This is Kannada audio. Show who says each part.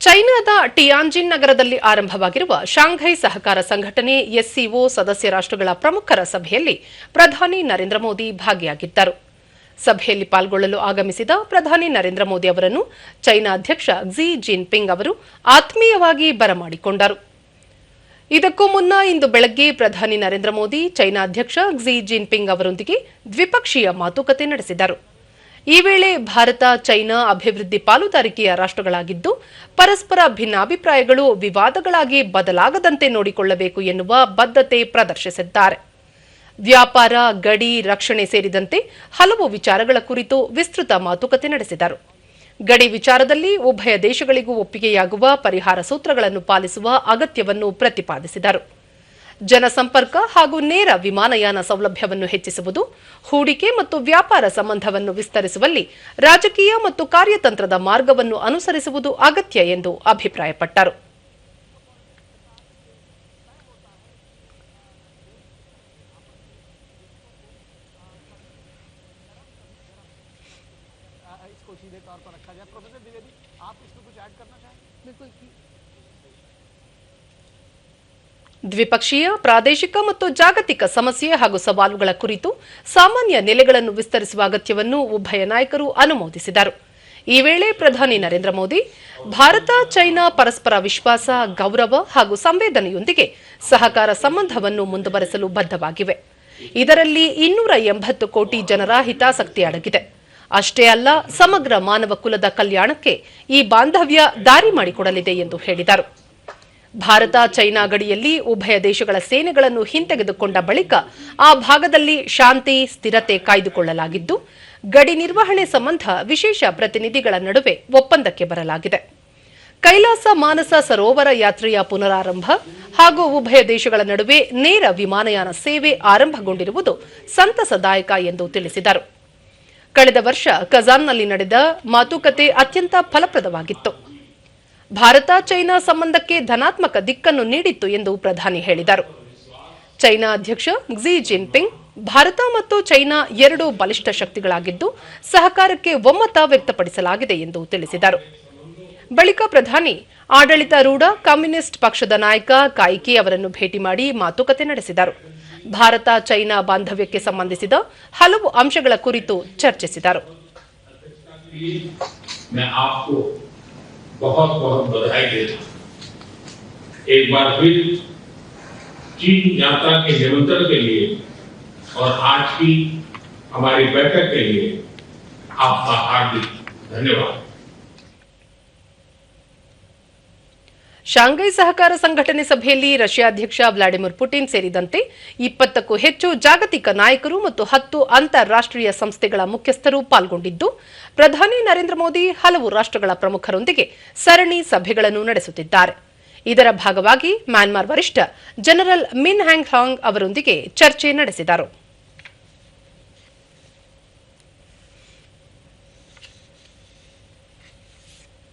Speaker 1: ಚೈನಾದ ಟಿಯಾನ್ಜಿನ್ ನಗರದಲ್ಲಿ ಆರಂಭವಾಗಿರುವ ಶಾಂಘೈ ಸಹಕಾರ ಸಂಘಟನೆ ಎಸ್ಸಿಒ ಸದಸ್ಯ ರಾಷ್ಟ್ರಗಳ ಪ್ರಮುಖರ ಸಭೆಯಲ್ಲಿ ಪ್ರಧಾನಿ ನರೇಂದ್ರ ಮೋದಿ ಭಾಗಿಯಾಗಿದ್ದರು. ಸಭೆಯಲ್ಲಿ ಪಾಲ್ಗೊಳ್ಳಲು ಆಗಮಿಸಿದ ಪ್ರಧಾನಿ ನರೇಂದ್ರ ಮೋದಿ ಅವರನ್ನು ಚೈನಾ ಅಧ್ಯಕ್ಷ ಕ್ಸಿ ಜಿನ್ಪಿಂಗ್ ಅವರು ಆತ್ಮೀಯವಾಗಿ ಬರಮಾಡಿಕೊಂಡರು. ಇದಕ್ಕೂ ಮುನ್ನ ಇಂದು ಬೆಳಗ್ಗೆ ಪ್ರಧಾನಿ ನರೇಂದ್ರ ಮೋದಿ ಚೈನಾ ಅಧ್ಯಕ್ಷ ಕ್ಸಿ ಜಿನ್ಪಿಂಗ್ ಅವರೊಂದಿಗೆ ದ್ವಿಪಕ್ಷೀಯ ಮಾತುಕತೆ ನಡೆಸಿದರು. ಈ ವೇಳೆ ಭಾರತ ಚೈನಾ ಅಭಿವೃದ್ಧಿ ಪಾಲುದಾರಿಕೆಯ ರಾಷ್ಟ್ರಗಳಾಗಿದ್ದು ಪರಸ್ಪರ ಭಿನ್ನಾಭಿಪ್ರಾಯಗಳು ವಿವಾದಗಳಾಗಿ ಬದಲಾಗದಂತೆ ನೋಡಿಕೊಳ್ಳಬೇಕು ಎನ್ನುವ ಬದ್ಧತೆ ಪ್ರದರ್ಶಿಸಿದ್ದಾರೆ. ವ್ಯಾಪಾರ, ಗಡಿ ರಕ್ಷಣೆ ಸೇರಿದಂತೆ ಹಲವು ವಿಚಾರಗಳ ಕುರಿತು ವಿಸ್ತೃತ ಮಾತುಕತೆ ನಡೆಸಿದರು. ಗಡಿ ವಿಚಾರದಲ್ಲಿ ಉಭಯ ದೇಶಗಳಿಗೂ ಒಪ್ಪಿಗೆಯಾಗುವ ಪರಿಹಾರ ಸೂತ್ರಗಳನ್ನು ಪಾಲಿಸುವ ಅಗತ್ಯವನ್ನು ಪ್ರತಿಪಾದಿಸಿದರು. ಜನಸಂಪರ್ಕ ಹಾಗೂ ನೇರ ವಿಮಾನಯಾನ ಸೌಲಭ್ಯವನ್ನು ಹೆಚ್ಚಿಸುವುದು, ಹೂಡಿಕೆ ಮತ್ತು ವ್ಯಾಪಾರ ಸಂಬಂಧವನ್ನು ವಿಸ್ತರಿಸುವಲ್ಲಿ ರಾಜಕೀಯ ಮತ್ತು ಕಾರ್ಯತಂತ್ರದ ಮಾರ್ಗವನ್ನು ಅನುಸರಿಸುವುದು ಅಗತ್ಯ ಎಂದು ಅಭಿಪ್ರಾಯಪಟ್ಟರು. ದ್ವಿಪಕ್ಷೀಯ, ಪ್ರಾದೇಶಿಕ ಮತ್ತು ಜಾಗತಿಕ ಸಮಸ್ಯೆ ಹಾಗೂ ಸವಾಲುಗಳ ಕುರಿತು ಸಾಮಾನ್ಯ ನೆಲೆಗಳನ್ನು ವಿಸ್ತರಿಸುವ ಅಗತ್ಯವನ್ನು ಉಭಯ ನಾಯಕರು ಅನುಮೋದಿಸಿದರು. ಈ ವೇಳೆ ಪ್ರಧಾನಿ ನರೇಂದ್ರ ಮೋದಿ ಭಾರತ ಚೈನಾ ಪರಸ್ಪರ ವಿಶ್ವಾಸ, ಗೌರವ ಹಾಗೂ ಸಂವೇದನೆಯೊಂದಿಗೆ ಸಹಕಾರ ಸಂಬಂಧವನ್ನು ಮುಂದುವರೆಸಲು ಬದ್ಧವಾಗಿವೆ. ಇದರಲ್ಲಿ 280 ಕೋಟಿ ಜನರ ಹಿತಾಸಕ್ತಿ ಅಡಗಿದೆ. ಅಷ್ಟೇ ಅಲ್ಲ, ಸಮಗ್ರ ಮಾನವ ಕುಲದ ಕಲ್ಯಾಣಕ್ಕೆ ಈ ಬಾಂಧವ್ಯ ದಾರಿ ಮಾಡಿಕೊಡಲಿದೆ ಎಂದು ಹೇಳಿದರು. ಭಾರತ ಚೈನಾ ಗಡಿಯಲ್ಲಿ ಉಭಯ ದೇಶಗಳ ಸೇನೆಗಳನ್ನು ಹಿಂತೆಗೆದುಕೊಂಡ ಬಳಿಕ ಆ ಭಾಗದಲ್ಲಿ ಶಾಂತಿ, ಸ್ಥಿರತೆ ಕಾಯ್ದುಕೊಳ್ಳಲಾಗಿದ್ದು, ಗಡಿ ನಿರ್ವಹಣೆ ಸಂಬಂಧ ವಿಶೇಷ ಪ್ರತಿನಿಧಿಗಳ ನಡುವೆ ಒಪ್ಪಂದಕ್ಕೆ ಬರಲಾಗಿದೆ. ಕೈಲಾಸ ಮಾನಸ ಸರೋವರ ಯಾತ್ರೆಯ ಪುನರಾರಂಭ ಹಾಗೂ ಉಭಯ ದೇಶಗಳ ನಡುವೆ ನೇರ ವಿಮಾನಯಾನ ಸೇವೆ ಆರಂಭಗೊಂಡಿರುವುದು ಸಂತಸದಾಯಕ ಎಂದು ತಿಳಿಸಿದರು. ಕಳೆದ ವರ್ಷ ಕಜಾನ್ನಲ್ಲಿ ನಡೆದ ಮಾತುಕತೆ ಅತ್ಯಂತ ಫಲಪ್ರದವಾಗಿತ್ತು. ಭಾರತ ಚೈನಾ ಸಂಬಂಧಕ್ಕೆ ಧನಾತ್ಮಕ ದಿಕ್ಕನ್ನು ನೀಡಿತ್ತು ಎಂದು ಪ್ರಧಾನಿ ಹೇಳಿದರು. ಚೈನಾ ಅಧ್ಯಕ್ಷ ಕ್ಸಿ ಜಿನ್ಪಿಂಗ್ ಭಾರತ ಮತ್ತು ಚೈನಾ ಎರಡೂ ಬಲಿಷ್ಠ ಶಕ್ತಿಗಳಾಗಿದ್ದು ಸಹಕಾರಕ್ಕೆ ಒಮ್ಮತ ವ್ಯಕ್ತಪಡಿಸಲಾಗಿದೆ ಎಂದು ತಿಳಿಸಿದರು. ಬಳಿಕ ಪ್ರಧಾನಿ ಆಡಳಿತಾರೂಢ ಕಮ್ಯುನಿಸ್ಟ್ ಪಕ್ಷದ ನಾಯಕ ಕಾಯಿಕೆ ಅವರನ್ನು ಭೇಟಿ ಮಾಡಿ ಮಾತುಕತೆ ನಡೆಸಿದರು. ಭಾರತ ಚೈನಾ ಬಾಂಧವ್ಯಕ್ಕೆ ಸಂಬಂಧಿಸಿದ ಹಲವು ಅಂಶಗಳ ಕುರಿತು ಚರ್ಚಿಸಿದರು.
Speaker 2: बहुत बहुत बधाई देता हूं। एक बार फिर चीन यात्रा के निमंत्रण के लिए और आज की हमारी बैठक के लिए आपका हार्दिक धन्यवाद।
Speaker 1: ಶಾಂಘೈ ಸಹಕಾರ ಸಂಘಟನೆ ಸಭೆಯಲ್ಲಿ ರಷ್ಯಾ ಅಧ್ಯಕ್ಷ ವ್ಲಾಡಿಮಿರ್ ಪುಟಿನ್ ಸೇರಿದಂತೆ 20ಕ್ಕೂ ಹೆಚ್ಚು ಜಾಗತಿಕ ನಾಯಕರು ಮತ್ತು 10 ಅಂತಾರಾಷ್ಟ್ರೀಯ ಸಂಸ್ಥೆಗಳ ಮುಖ್ಯಸ್ಥರು ಪಾಲ್ಗೊಂಡಿದ್ದು, ಪ್ರಧಾನಿ ನರೇಂದ್ರ ಮೋದಿ ಹಲವು ರಾಷ್ಟ್ರಗಳ ಪ್ರಮುಖರೊಂದಿಗೆ ಸರಣಿ ಸಭೆಗಳನ್ನು ನಡೆಸುತ್ತಿದ್ದಾರೆ. ಇದರ ಭಾಗವಾಗಿ ಮ್ಯಾನ್ಮಾರ್ ವರಿಷ್ಠ ಜನರಲ್ ಮಿನ್ ಹ್ಯಾಂಗ್ ಹಾಂಗ್ ಅವರೊಂದಿಗೆ ಚರ್ಚೆ ನಡೆಸಿದರು.